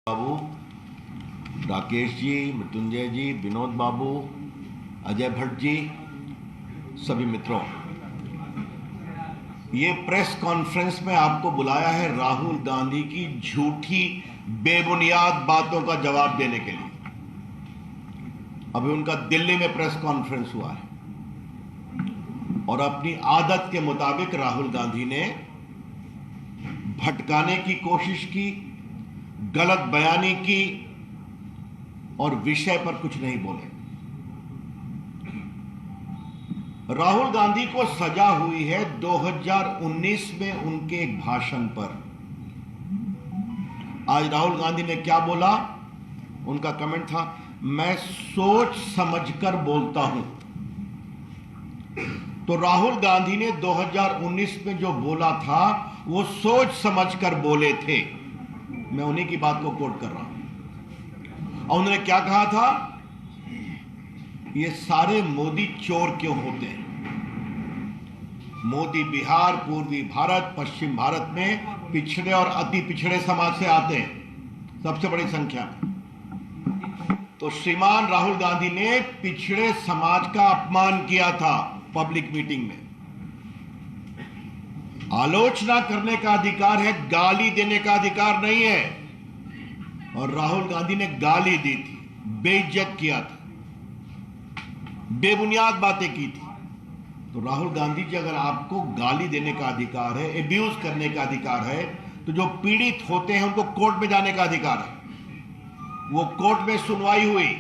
बाबू, राकेश जी, मृत्युंजय जी, विनोद बाबू, अजय भट्ट जी, सभी मित्रों, ये प्रेस कॉन्फ्रेंस में आपको बुलाया है राहुल गांधी की झूठी बेबुनियाद बातों का जवाब देने के लिए। अभी उनका दिल्ली में प्रेस कॉन्फ्रेंस हुआ है और अपनी आदत के मुताबिक राहुल गांधी ने भटकाने की कोशिश की, गलत बयानी की और विषय पर कुछ नहीं बोले। राहुल गांधी को सजा हुई है 2019 में उनके एक भाषण पर। आज राहुल गांधी ने क्या बोला? उनका कमेंट था, मैं सोच समझकर बोलता हूं। तो राहुल गांधी ने 2019 में जो बोला था वो सोच समझकर बोले थे। मैं उन्हीं की बात को कोट कर रहा हूं। और उन्होंने क्या कहा था? ये सारे मोदी चोर क्यों होते हैं? मोदी बिहार, पूर्वी भारत, पश्चिम भारत में पिछड़े और अति पिछड़े समाज से आते हैं, सबसे बड़ी संख्या में। तो श्रीमान राहुल गांधी ने पिछड़े समाज का अपमान किया था पब्लिक मीटिंग में। आलोचना करने का अधिकार है, गाली देने का अधिकार नहीं है। और राहुल गांधी ने गाली दी थी, बेइज्जत किया था, बेबुनियाद बातें की थी। तो राहुल गांधी जी, अगर आपको गाली देने का अधिकार है, एब्यूज करने का अधिकार है, तो जो पीड़ित होते हैं उनको कोर्ट में जाने का अधिकार है। वो कोर्ट में सुनवाई हुई,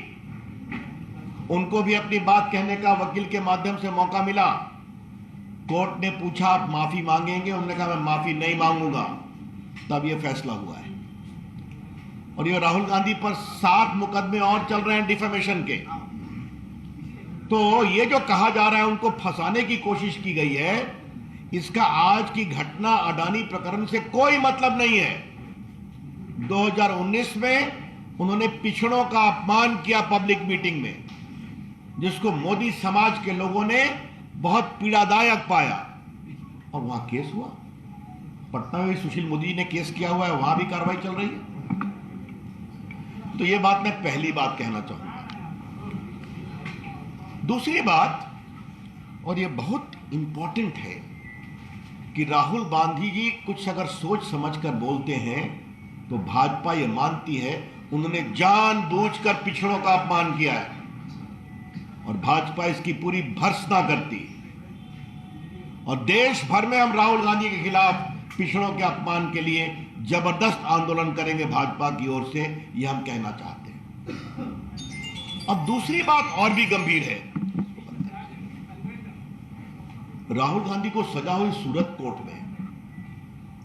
उनको भी अपनी बात कहने का वकील के माध्यम से मौका मिला। कोर्ट ने पूछा आप माफी मांगेंगे? उन्होंने कहा मैं माफी नहीं मांगूंगा। तब यह फैसला हुआ है। और ये राहुल गांधी पर 7 मुकदमे और चल रहे हैं डिफेमेशन के। तो ये जो कहा जा रहा है उनको फंसाने की कोशिश की गई है, इसका आज की घटना अडानी प्रकरण से कोई मतलब नहीं है। 2019 में उन्होंने पिछड़ों का अपमान किया पब्लिक मीटिंग में, जिसको मोदी समाज के लोगों ने बहुत पीड़ादायक पाया। और वहां केस हुआ, पटना में सुशील मोदी ने केस किया हुआ है, वहां भी कार्रवाई चल रही है। तो ये बात मैं पहली बात कहना चाहूंगा। दूसरी बात, और ये बहुत इंपॉर्टेंट है, कि राहुल गांधी जी कुछ अगर सोच समझकर बोलते हैं तो भाजपा ये मानती है उन्होंने जानबूझकर पिछड़ों का अपमान किया है और भाजपा इसकी पूरी भर्त्सना करती। और देश भर में हम राहुल गांधी के खिलाफ पिछड़ों के अपमान के लिए जबरदस्त आंदोलन करेंगे भाजपा की ओर से, यह हम कहना चाहते हैं। अब दूसरी बात और भी गंभीर है। राहुल गांधी को सजा हुई सूरत कोर्ट में,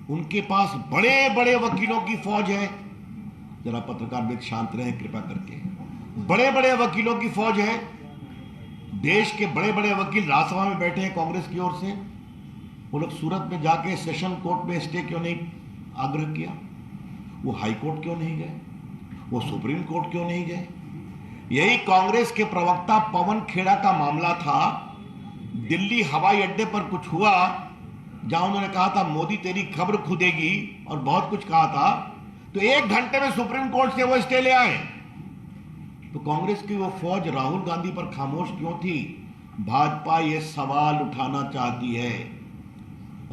उनके पास बड़े बड़े वकीलों की फौज है। जरा पत्रकार भी शांत रहे कृपा करके। बड़े बड़े वकीलों की फौज है। देश के बड़े बड़े वकील राज्यसभा में बैठे हैं कांग्रेस की ओर से। वो लोग सूरत में जाके सेशन कोर्ट में स्टे क्यों नहीं आग्रह किया? वो हाई कोर्ट क्यों नहीं गए? वो सुप्रीम कोर्ट क्यों नहीं गए? यही कांग्रेस के प्रवक्ता पवन खेड़ा का मामला था। दिल्ली हवाई अड्डे पर कुछ हुआ जहां उन्होंने कहा था मोदी तेरी खबर खुदेगी और बहुत कुछ कहा था। तो 1 घंटे में सुप्रीम कोर्ट से वो स्टे ले आए। तो कांग्रेस की वो फौज राहुल गांधी पर खामोश क्यों थी? भाजपा ये सवाल उठाना चाहती है।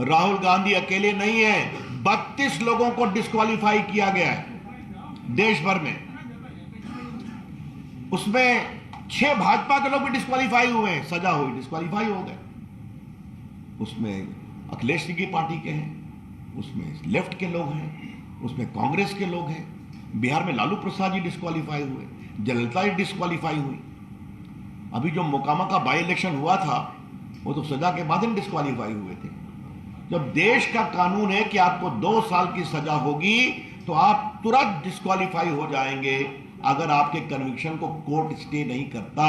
राहुल गांधी अकेले नहीं है, 32 लोगों को डिस्क्वालीफाई किया गया है देश भर में। उसमें 6 भाजपा के लोग भी डिस्क्वालीफाई हुए हैं, सजा हुई, डिस्क्वालीफाई हो गए। उसमें अखिलेश सिंह की पार्टी के हैं, उसमें लेफ्ट के लोग हैं, उसमें कांग्रेस के लोग हैं। बिहार में लालू प्रसाद जी डिस्क्वालीफाई हुए, जयललिता जी डिस्क्वालीफाई हुई। अभी जो मोकामा का बाई इलेक्शन हुआ था वो तो सजा के बाद ही डिस्क्वालीफाई हुए थे। जब देश का कानून है कि आपको 2 साल की सजा होगी तो आप तुरंत डिस्क्वालीफाई हो जाएंगे अगर आपके कन्विक्शन को कोर्ट स्टे नहीं करता।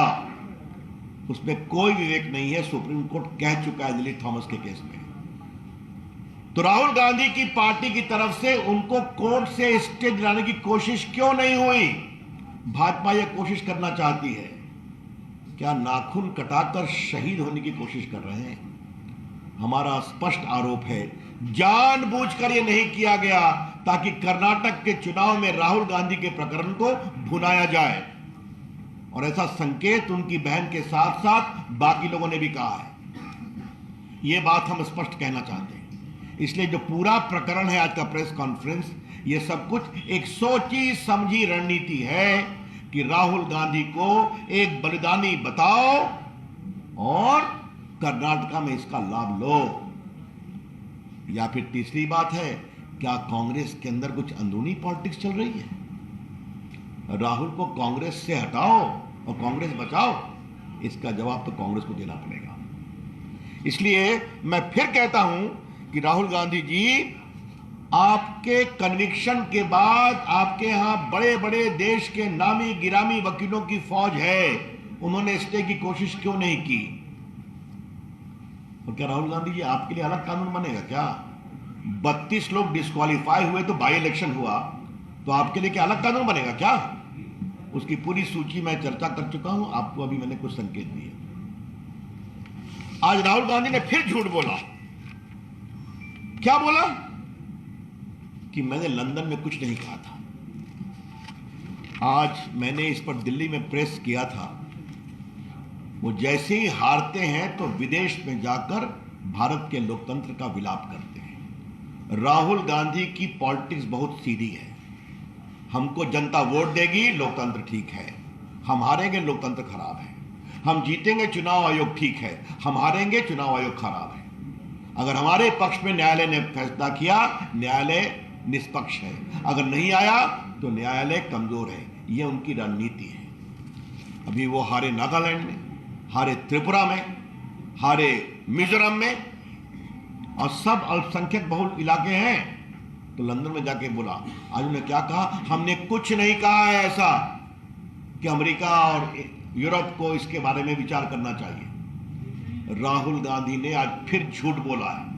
उसमें कोई विवेक नहीं है, सुप्रीम कोर्ट कह चुका है दिलीप थॉमस के केस में। तो राहुल गांधी की पार्टी की तरफ से उनको कोर्ट से स्टे दिलाने की कोशिश क्यों नहीं हुई? भाजपा यह कोशिश करना चाहती है। क्या नाखून कटाकर शहीद होने की कोशिश कर रहे हैं? हमारा स्पष्ट आरोप है जानबूझकर यह नहीं किया गया। ताकि कर्नाटक के चुनाव में राहुल गांधी के प्रकरण को भुनाया जाए। और ऐसा संकेत उनकी बहन के साथ साथ बाकी लोगों ने भी कहा है। यह बात हम स्पष्ट कहना चाहते हैं। इसलिए जो पूरा प्रकरण है आज का प्रेस कॉन्फ्रेंस, यह सब कुछ एक सोची समझी रणनीति है कि राहुल गांधी को एक बलिदानी बताओ और कर्नाटका में इसका लाभ लो। या फिर तीसरी बात है, क्या कांग्रेस के अंदर कुछ अंदरूनी पॉलिटिक्स चल रही है? राहुल को कांग्रेस से हटाओ और कांग्रेस बचाओ। इसका जवाब तो कांग्रेस को देना पड़ेगा। इसलिए मैं फिर कहता हूं कि राहुल गांधी जी, आपके कन्विक्शन के बाद आपके यहां बड़े बड़े देश के नामी गिरामी वकीलों की फौज है, उन्होंने स्टे की कोशिश क्यों नहीं की? और क्या राहुल गांधी जी आपके लिए अलग कानून बनेगा क्या? 32 लोग डिस्क्वालीफाई हुए तो बाई इलेक्शन हुआ, तो आपके लिए क्या अलग कानून बनेगा क्या? उसकी पूरी सूची मैं चर्चा कर चुका हूं, आपको अभी मैंने कुछ संकेत दिए। आज राहुल गांधी ने फिर झूठ बोला। क्या बोला? कि मैंने लंदन में कुछ नहीं कहा था। आज मैंने इस पर दिल्ली में प्रेस किया था। वो जैसे ही हारते हैं तो विदेश में जाकर भारत के लोकतंत्र का विलाप करते हैं। राहुल गांधी की पॉलिटिक्स बहुत सीधी है। हमको जनता वोट देगी, लोकतंत्र ठीक है। हम हारेंगे, लोकतंत्र खराब है। हम जीतेंगे, चुनाव आयोग ठीक है। हम हारेंगे, चुनाव आयोग खराब है। अगर हमारे पक्ष में न्यायालय ने फैसला किया, न्यायालय निष्पक्ष है। अगर नहीं आया तो न्यायालय कमजोर है। यह उनकी रणनीति है। अभी वो हारे नागालैंड में, हारे त्रिपुरा में, हारे मिजोरम में, और सब अल्पसंख्यक बहुल इलाके हैं। तो लंदन में जाके बोला। आज उन्होंने क्या कहा? हमने कुछ नहीं कहा है ऐसा कि अमेरिका और यूरोप को इसके बारे में विचार करना चाहिए। राहुल गांधी ने आज फिर झूठ बोला है।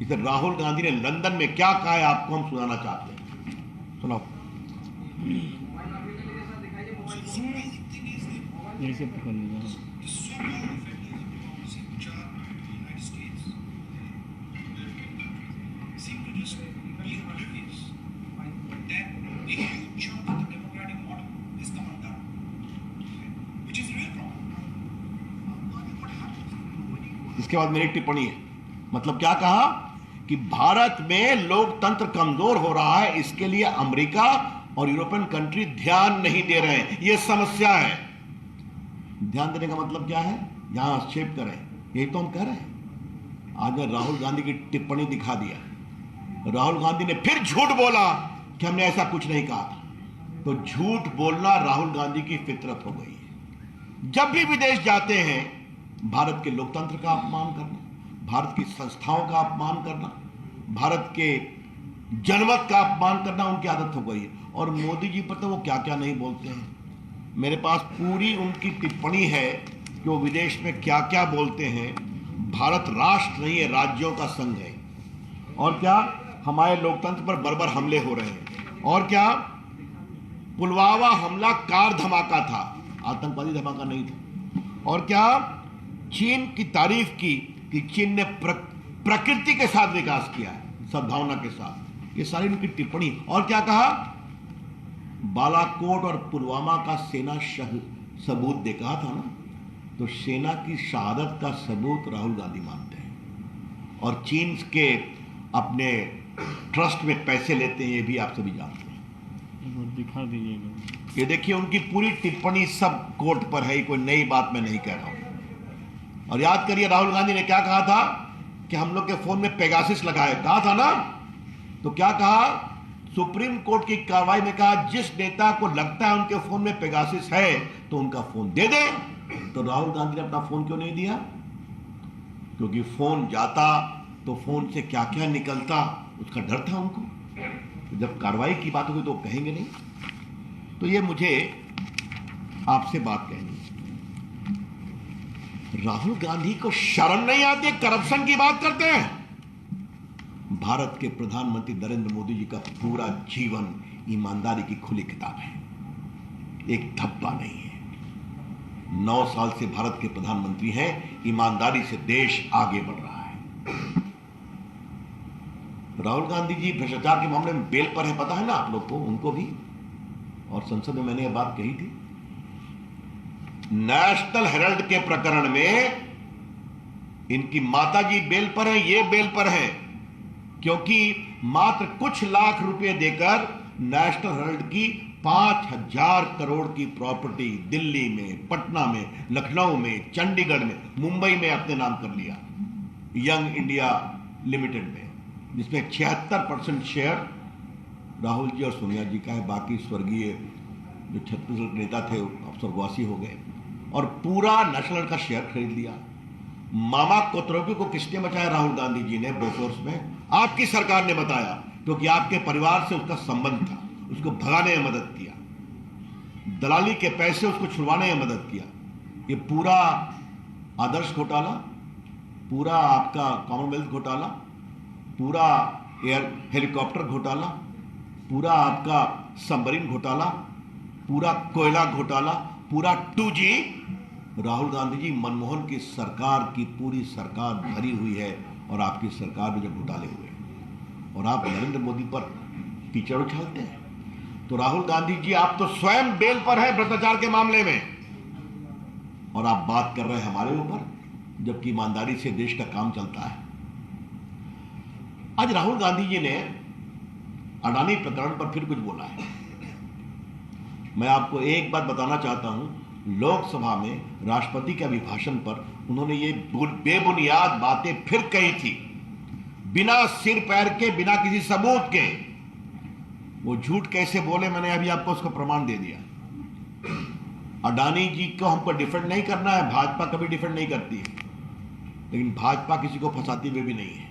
इसे राहुल गांधी ने लंदन में क्या कहा है आपको हम सुनाना चाहते हैं। सुनाओ। इसके बाद मेरी टिप्पणी है। मतलब क्या कहा? कि भारत में लोकतंत्र कमजोर हो रहा है, इसके लिए अमेरिका और यूरोपियन कंट्री ध्यान नहीं दे रहे हैं। यह समस्या है। ध्यान देने का मतलब क्या है? यहां आक्षेप करें, यही तो हम कह रहे हैं। आज मैं राहुल गांधी की टिप्पणी दिखा दिया। राहुल गांधी ने फिर झूठ बोला कि हमने ऐसा कुछ नहीं कहा था। तो झूठ बोलना राहुल गांधी की फितरत हो गई है। जब भी विदेश जाते हैं, भारत के लोकतंत्र का अपमान करना, भारत की संस्थाओं का अपमान करना, भारत के जनमत का अपमान करना उनकी आदत हो गई है। और मोदी जी पर तो वो क्या क्या नहीं बोलते हैं। मेरे पास पूरी उनकी टिप्पणी है कि वो विदेश में क्या क्या बोलते हैं। भारत राष्ट्र नहीं है, राज्यों का संघ है। और क्या हमारे लोकतंत्र पर बर्बर हमले हो रहे हैं। और क्या पुलवामा हमला कार धमाका था, आतंकवादी धमाका नहीं था। और क्या चीन की तारीफ की कि चीन ने प्रकृति के साथ विकास किया है, सद्भावना के साथ। ये सारी उनकी टिप्पणी। और क्या कहा? बालाकोट और पुलवामा का सेना सबूत दे कहा था ना। तो सेना की शहादत का सबूत राहुल गांधी मानते हैं। और चीन के अपने ट्रस्ट में पैसे लेते हैं, ये भी आप सभी जानते हैं। दिखा दीजिएगा। ये देखिए उनकी पूरी टिप्पणी सब कोर्ट पर है, कोई नई बात मैं नहीं कह रहा हूं। और याद करिए राहुल गांधी ने क्या कहा था कि हम लोग के फोन में पेगासिस लगाए, कहा था ना। तो क्या कहा? सुप्रीम कोर्ट की कार्रवाई में कहा जिस नेता को लगता है उनके फोन में पेगासिस है तो उनका फोन दे दे। तो राहुल गांधी ने अपना फोन क्यों नहीं दिया? क्योंकि फोन जाता तो फोन से क्या क्या निकलता, उसका डर था उनको। तो जब कार्रवाई की बात होगी तो कहेंगे नहीं। तो ये मुझे आपसे बात कहनी है। राहुल गांधी को शर्म नहीं आती, करप्शन की बात करते हैं। भारत के प्रधानमंत्री नरेंद्र मोदी जी का पूरा जीवन ईमानदारी की खुली किताब है, एक धब्बा नहीं है। 9 साल से भारत के प्रधानमंत्री हैं, ईमानदारी से देश आगे बढ़ रहा है। राहुल गांधी जी भ्रष्टाचार के मामले में बेल पर है, पता है ना आप लोग को, उनको भी, और संसद में मैंने यह बात कही थी। नेशनल हेराल्ड के प्रकरण में इनकी माताजी बेल पर है, ये बेल पर है, क्योंकि मात्र कुछ लाख रुपए देकर नेशनल हेराल्ड की 5,000 करोड़ की प्रॉपर्टी दिल्ली में, पटना में, लखनऊ में, चंडीगढ़ में, मुंबई में अपने नाम कर लिया, यंग इंडिया लिमिटेड में, जिसमें 76% शेयर राहुल जी और सोनिया जी का है। बाकी स्वर्गीय जो छत्तीसगढ़ के नेता थे अब स्वर्गवासी हो गए, और पूरा नेशनल का शेयर खरीद लिया। मामा कोतरोगी को किसने बचाया? राहुल गांधी जी ने बोफोर्स में, आपकी सरकार ने बताया, क्योंकि आपके परिवार से उसका संबंध था, उसको भगाने में मदद किया, दलाली के पैसे उसको छुड़वाने में मदद किया। ये पूरा आदर्श घोटाला, पूरा आपका कॉमनवेल्थ घोटाला, पूरा एयर हेलीकॉप्टर घोटाला, पूरा आपका सबमरीन घोटाला, पूरा कोयला घोटाला, पूरा 2G राहुल गांधी जी, मनमोहन की सरकार की पूरी सरकार भरी हुई है, और आपकी सरकार में जब घोटाले हुए और आप नरेंद्र मोदी पर कीचड़ उछालते हैं। तो राहुल गांधी जी, आप तो स्वयं बेल पर है भ्रष्टाचार के मामले में, और आप बात कर रहे हैं हमारे ऊपर, जबकि ईमानदारी से देश का काम चलता है। आज राहुल गांधी जी ने अडानी प्रकरण पर फिर कुछ बोला है। मैं आपको एक बात बताना चाहता हूं, लोकसभा में राष्ट्रपति के अभिभाषण पर उन्होंने ये बेबुनियाद बातें फिर कही थी, बिना सिर पैर के, बिना किसी सबूत के। वो झूठ कैसे बोले, मैंने अभी आपको उसका प्रमाण दे दिया। अडानी जी को हमको डिफेंड नहीं करना है, भाजपा कभी डिफेंड नहीं करती है, लेकिन भाजपा किसी को फंसाती हुई भी नहीं है।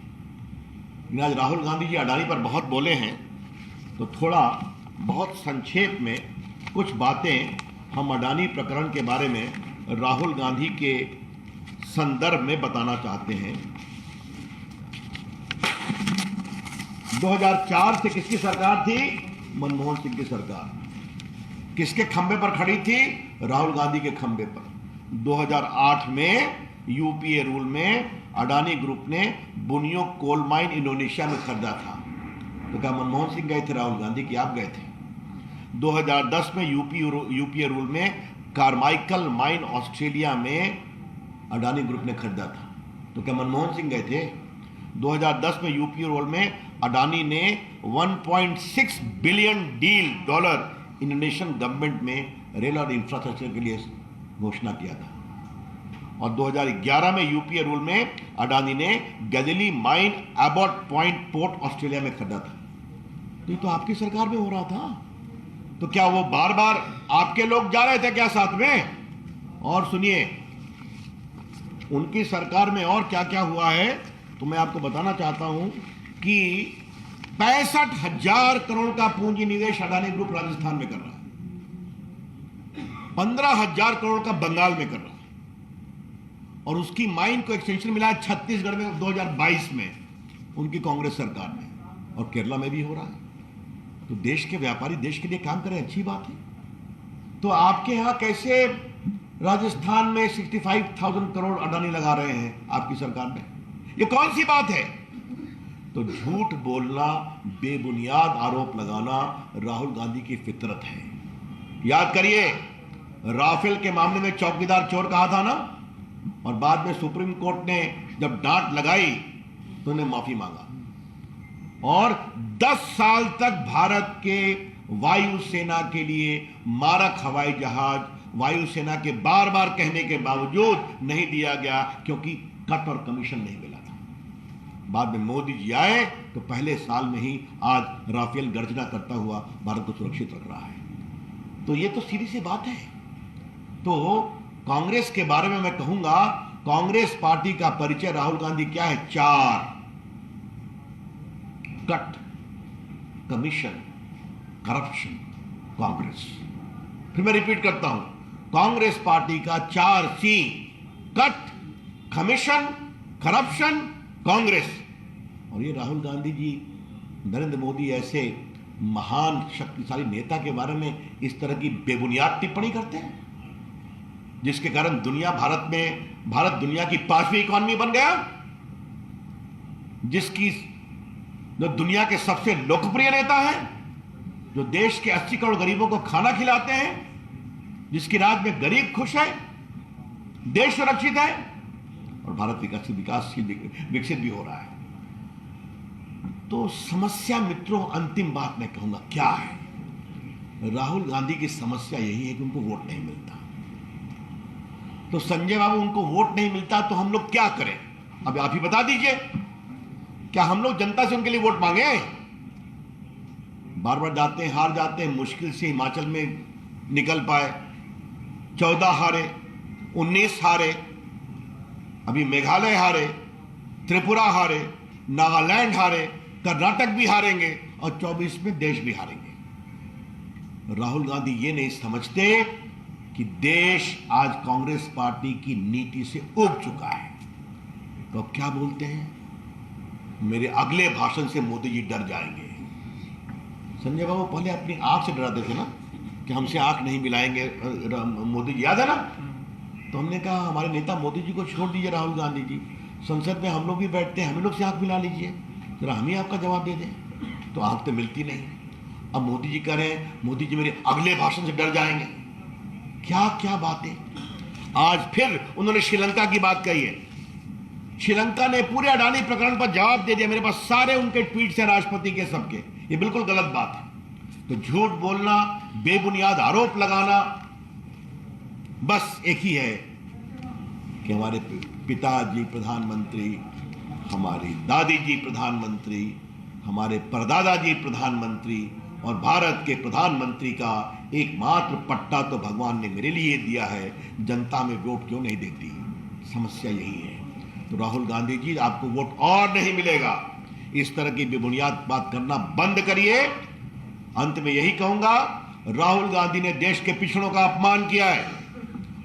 लेकिन आज राहुल गांधी जी अडानी पर बहुत बोले हैं, तो थोड़ा बहुत संक्षेप में कुछ बातें हम अडानी प्रकरण के बारे में राहुल गांधी के संदर्भ में बताना चाहते हैं। 2004 से किसकी सरकार थी? मनमोहन सिंह की सरकार। किसके खंबे पर खड़ी थी? राहुल गांधी के खंबे पर। 2008 में यूपीए रूल में अडानी ग्रुप ने बुनियो कोल माइन इंडोनेशिया में खरीदा था, तो क्या मनमोहन सिंह गए थे राहुल गांधी की? आप गए थे। 2010 में यूपीए रूल में कार्माइकल माइन ऑस्ट्रेलिया में अडानी ग्रुप ने खरीदा था, तो क्या मनमोहन सिंह गए थे? 2010 में यूपीए रूल में अडानी ने 1.6 बिलियन डॉलर इंडोनेशियन गवर्नमेंट में रेल और इंफ्रास्ट्रक्चर के लिए घोषणा किया था। और 2011 में यूपीए रूल में अडानी ने Galilee mine Abbot Point port Australia में खरीदा था। तो ये तो आपकी सरकार में हो रहा था। तो क्या वो बार बार आपके लोग जा रहे थे क्या साथ में? और सुनिए, उनकी सरकार में और क्या क्या हुआ है तो मैं आपको बताना चाहता हूं कि 65,000 करोड़ का पूंजी निवेश अडानी ग्रुप राजस्थान में कर रहा है, 15,000 करोड़ का बंगाल में कर रहा है, और उसकी माइन को एक्सटेंशन मिला है छत्तीसगढ़ में 2022 में उनकी कांग्रेस सरकार में, और केरला में भी हो रहा है। तो देश के व्यापारी देश के लिए काम करें, अच्छी बात है। तो आपके यहां कैसे राजस्थान में 65,000 करोड़ अडानी लगा रहे हैं आपकी सरकार में? ये कौन सी बात है? तो झूठ बोलना, बेबुनियाद आरोप लगाना राहुल गांधी की फितरत है। याद करिए, राफेल के मामले में चौकीदार चोर कहा था ना, और बाद में सुप्रीम कोर्ट ने जब डांट लगाई तो उन्हें माफी मांगा, और 10 साल तक भारत के वायुसेना के लिए मारक हवाई जहाज वायुसेना के बार बार कहने के बावजूद नहीं दिया गया, क्योंकि कट और कमीशन नहीं मिला था। बाद में मोदी जी आए तो पहले साल में ही आज राफेल गर्जना करता हुआ भारत को सुरक्षित रख रहा है। तो ये तो सीधी सी बात है। तो कांग्रेस के बारे में मैं कहूंगा, कांग्रेस पार्टी का परिचय राहुल गांधी क्या है? 4: कट, कमीशन, करप्शन, कांग्रेस। फिर मैं रिपीट करता हूं, कांग्रेस पार्टी का 4C: cut, commission, corruption, Congress. और ये राहुल गांधी जी, नरेंद्र मोदी ऐसे महान शक्तिशाली नेता के बारे में इस तरह की बेबुनियाद टिप्पणी करते हैं, जिसके कारण भारत दुनिया की 5वीं इकॉनमी बन गया, जिसकी जो दुनिया के सबसे लोकप्रिय नेता हैं, जो देश के 80 करोड़ गरीबों को खाना खिलाते हैं, जिसकी राज में गरीब खुश है, देश सुरक्षित है और भारत विकसित भी हो रहा है। तो समस्या मित्रों, अंतिम बात मैं कहूंगा क्या है, राहुल गांधी की समस्या यही है कि उनको वोट नहीं मिलता। तो संजय बाबू, उनको वोट नहीं मिलता तो हम लोग क्या करें? अब आप ही बता दीजिए, क्या हम लोग जनता से उनके लिए वोट मांगे? बार बार जाते हैं, हार जाते हैं, मुश्किल से हिमाचल में निकल पाए, 14 हारे, 19 हारे, अभी मेघालय हारे, त्रिपुरा हारे, नागालैंड हारे, कर्नाटक भी हारेंगे और 24 में देश भी हारेंगे। राहुल गांधी ये नहीं समझते कि देश आज कांग्रेस पार्टी की नीति से उब चुका है। तो अब क्या बोलते हैं, मेरे अगले भाषण से मोदी जी डर जाएंगे। संजय बाबू पहले अपनी आंख से डराते थे ना कि हमसे आंख नहीं मिलाएंगे मोदी जी, याद है ना? तो हमने कहा हमारे नेता मोदी जी को छोड़ दीजिए, राहुल गांधी जी, संसद में हम लोग भी बैठते हैं, हम लोग से आंख मिला लीजिए, जरा हम ही आपका जवाब दे दें। तो आंख तो मिलती नहीं। अब मोदी जी कह रहे हैं मोदी जी मेरे अगले भाषण से डर जाएंगे। क्या क्या बातें। आज फिर उन्होंने श्रीलंका की बात कही है। श्रीलंका ने पूरे अडानी प्रकरण पर जवाब दे दिया, मेरे पास सारे उनके ट्वीट्स हैं राष्ट्रपति के सबके। ये बिल्कुल गलत बात है। तो झूठ बोलना, बेबुनियाद आरोप लगाना, बस एक ही है कि हमारे पिताजी प्रधानमंत्री, हमारी दादी जी प्रधानमंत्री, हमारे परदादा जी प्रधानमंत्री और भारत के प्रधानमंत्री का एकमात्र पट्टा तो भगवान ने मेरे लिए दिया है, जनता में वोट क्यों नहीं देती? समस्या यही है। तो राहुल गांधी जी, आपको वोट और नहीं मिलेगा। इस तरह की बेबुनियाद बात करना बंद करिए। अंत में यही कहूंगा, राहुल गांधी ने देश के पिछड़ों का अपमान किया है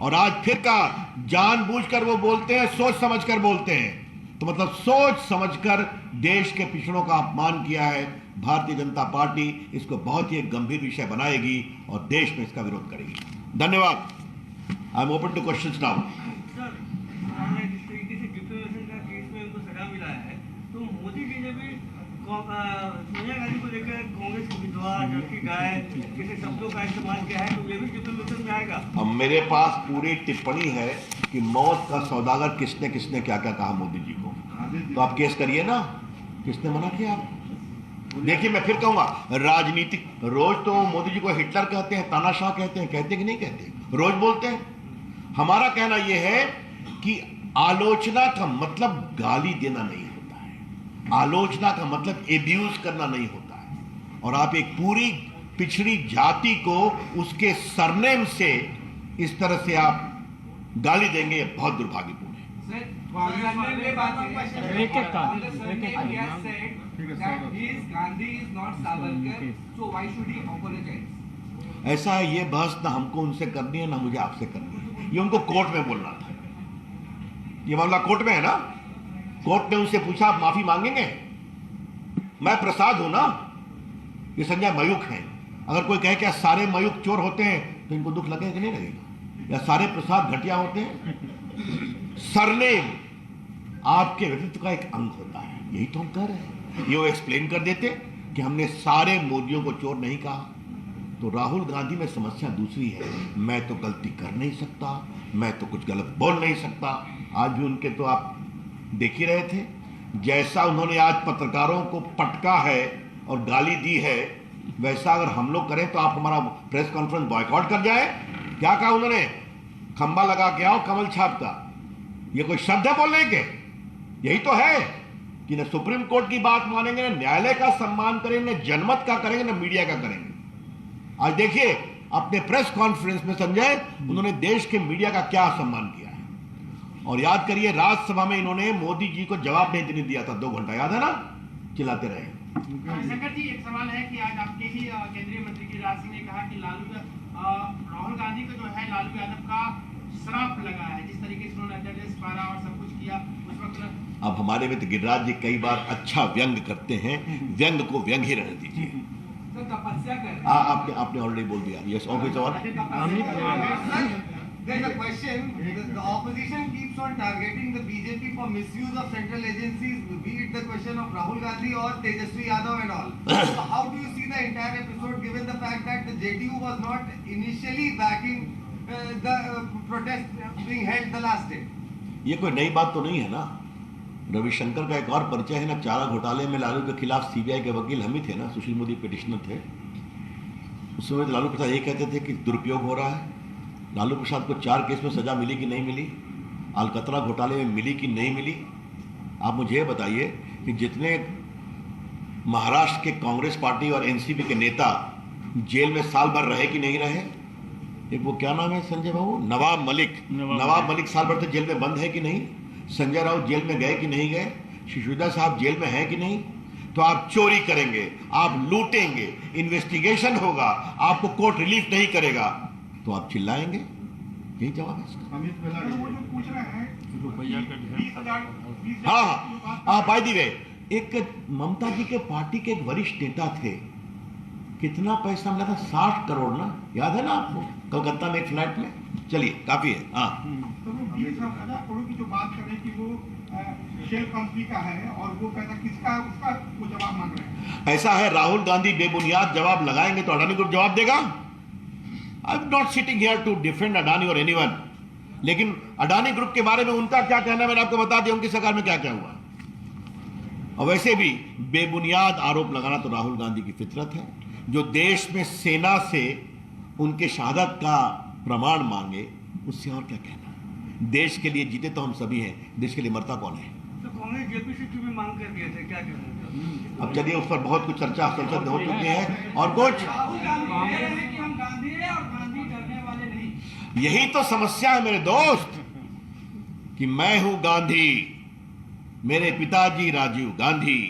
और आज फिर कहा जानबूझकर वो बोलते हैं, सोच समझकर बोलते हैं। तो मतलब सोच समझकर देश के पिछड़ों का अपमान किया है। भारतीय जनता पार्टी इसको बहुत ही एक गंभीर विषय बनाएगी और देश में इसका विरोध करेगी। धन्यवाद। I am open two questions now. Sonia Gandhi को लेकर कांग्रेस की विधवा जबकि गाय जैसे शब्दों का इस्तेमाल किया है, तो ये भी डिफेमेशन में आएगा। अब मेरे पास पूरी टिप्पणी है कि मौत का सौदागर किसने किसने क्या क्या कहा मोदी जी को। तो आप केस करिए ना, किसने मना किया आपको? देखिए मैं फिर कहूंगा, राजनीतिक रोज तो मोदी जी को हिटलर कहते हैं, तानाशाह कहते हैं, कहते कि नहीं कहते? रोज बोलते हैं। हमारा कहना यह है कि आलोचना का मतलब गाली देना नहीं होता है, आलोचना का मतलब एब्यूज करना नहीं होता है। और आप एक पूरी पिछड़ी जाति को उसके सरनेम से इस तरह से आप गाली देंगे, ये बहुत दुर्भाग्यपूर्ण है। ऐसा है, ये बहस ना हमको उनसे करनी है ना मुझे आपसे करनी है, ये उनको कोर्ट में बोलना था। ये मामला कोर्ट में है ना, कोर्ट ने उनसे पूछा आप माफी मांगेंगे? मैं प्रसाद हूं ना, ये संजय मयूख हैं। अगर कोई कहे क्या सारे मयूख चोर होते हैं तो इनको दुख लगेगा कि नहीं लगेगा? या सारे प्रसाद घटिया होते हैं? सरनेम आपके व्यक्तित्व का एक अंग होता है, यही तो हम कह रहे हैं। ये वो एक्सप्लेन कर देते कि हमने सारे मोदियों को चोर नहीं कहा। तो राहुल गांधी में समस्या दूसरी है, मैं तो गलती कर नहीं सकता, मैं तो कुछ गलत बोल नहीं सकता। आज भी उनके तो आप देख ही रहे थे, जैसा उन्होंने आज पत्रकारों को पटका है और गाली दी है, वैसा अगर हम लोग करें तो आप हमारा प्रेस कॉन्फ्रेंस बॉयकॉट कर जाए। क्या कहा उन्होंने? खंबा लगा के आओ कमल छाप का। ये कोई शब्द है बोलने के? यही तो है कि न सुप्रीम कोर्ट की बात मानेंगे, न न्यायालय का सम्मान करेंगे, न जनमत का करेंगे, न मीडिया का करेंगे। आज देखिए अपने प्रेस कॉन्फ्रेंस में संजय, उन्होंने देश के मीडिया का क्या सम्मान किया है। और याद करिए राज्यसभा में इन्होंने मोदी जी को जवाब नहीं देने दिया था 2 घंटा, याद है ना? चिल्लाते रहे। शंकर जी, एक सवाल है कि आज आपके ही केंद्रीय मंत्री गिरिराज सिंह ने कहा कि राहुल गांधी को जो है लालू यादव का श्राप लगा है, जिस तरीके से उन्होंने अध्यादेश पारा और सब कुछ किया उस वक्त। अब हमारे मित्र गिरिराज जी कई बार अच्छा व्यंग करते हैं, व्यंग को व्यंग ही रहने दीजिए। तो तपस्या कर आपने ऑलरेडी बोल दिया। यस, और कोई सवाल? There's a question. The opposition keeps on targeting the BJP for misuse of central agencies, be it the question of Rahul Gandhi or Tejaswi Yadav and all. So how do you see the entire episode given the fact that the JDU was not initially backing the protest being held the last day? ये कोई नई बात तो नहीं है ना। रविशंकर का एक और परिचय है ना, चारा घोटाले में लालू के खिलाफ सीबीआई के वकील हम ही थे ना, सुशील मोदी पिटिशनर थे। उस समय तो लालू प्रसाद ये कहते थे कि दुरुपयोग हो रहा है। लालू प्रसाद को 4 केस में सजा मिली कि नहीं मिली, अलकतरा घोटाले में मिली कि नहीं मिली। आप मुझे ये बताइए कि जितने महाराष्ट्र के कांग्रेस पार्टी और एनसीपी के नेता जेल में साल भर रहे कि नहीं रहे। एक वो क्या नाम है संजय बाबू, नवाब मलिक साल भर से जेल में बंद है कि नहीं। संजय राउत जेल में गए कि नहीं गए। सिसोदिया साहब जेल में है कि नहीं। तो आप चोरी करेंगे, आप लूटेंगे, इन्वेस्टिगेशन होगा, आपको कोर्ट रिलीफ नहीं करेगा तो आप चिल्लाएंगे। यही जवाब है इसका। वो जो पूछ रहे हैं रुपया का 20,000 हाँ बाय द वे, एक ममता जी के पार्टी के एक वरिष्ठ नेता थे, कितना पैसा मिला था, 60 करोड़ ना, याद है ना आपको, कलकत्ता में एक फ्लैट में। चलिए काफी है। हाँ तो वो 20,000 करोड़ की जो बात कर रहे हैं कि वो शेल कंपनी का है और वो पैसा किसका है, उसका वो जवाब मांग रहे हैं। ऐसा है, राहुल गांधी बेबुनियाद जवाब लगाएंगे तो अडानी ग्रुप जवाब देगा। I am not sitting here to defend Adani और एनीवन, लेकिन अडानी ग्रुप के बारे में उनका क्या कहना है मैंने आपको बता दिया, उनकी सरकार में क्या क्या हुआ। और वैसे भी बेबुनियाद आरोप लगाना तो राहुल गांधी की फितरत है। जो देश में सेना से उनके शहादत का प्रमाण मांगे, उससे और क्या कहना। देश के लिए जीते तो हम सभी हैं, देश के लिए मरता कौन है। तो कांग्रेस जेपी से क्यों भी मांग कर दिए थे, क्या कहना। अब चलिए उस पर बहुत कुछ चर्चा संसद में हो चुकी है। और कुछ यही तो समस्या है मेरे दोस्त, कि मैं हूं गांधी, मेरे पिताजी राजीव गांधी,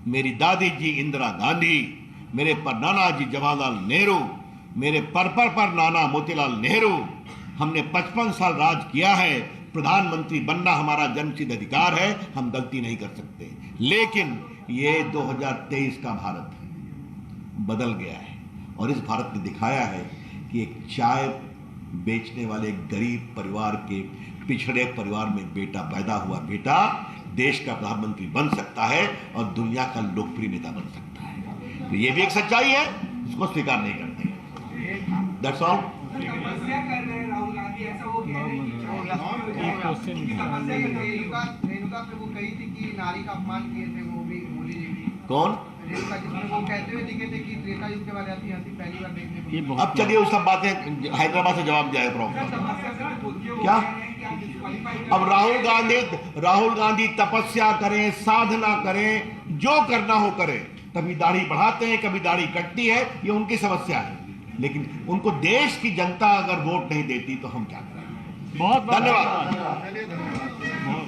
मेरी दादी जी इंदिरा गांधी, मेरे परनाना जी जवाहरलाल नेहरू, मेरे पर नाना मोतीलाल नेहरू। हमने 55 साल राज किया है। प्रधानमंत्री बनना हमारा जन्मसिद्ध अधिकार है, हम गलती नहीं कर सकते। लेकिन ये 2023 का भारत है, बदल गया है। और इस भारत ने दिखाया है कि एक चाय बेचने वाले गरीब परिवार के, पिछड़े परिवार में बेटा पैदा हुआ बेटा देश का प्रधानमंत्री बन सकता है और दुनिया का लोकप्रिय नेता बन सकता है। तो ये भी एक सच्चाई है, इसको स्वीकार नहीं करते। That's all. तपस्या कर रहे हैं राहुल गांधी, ऐसा वो कह रहे हैं रेणुका पे वो कही थी कि नारी का अपमान किए थे, वो भी मोदी जी भी। कौन? रेणुका, जिसमें वो कहते हुए दिखे थे कि त्रेता युग के बाद ऐसी हंसी पहली बार देखने को। अब चलिए वो सब बातें हैदराबाद से जवाब दिया है प्रॉब्लम क्या। अब राहुल गांधी तपस्या करें, साधना करें, जो करना हो करें। कभी दाढ़ी बढ़ाते हैं, कभी दाढ़ी कटती है, ये उनकी समस्या है। लेकिन उनको देश की जनता अगर वोट नहीं देती तो हम क्या करें। बहुत धन्यवाद। बहुत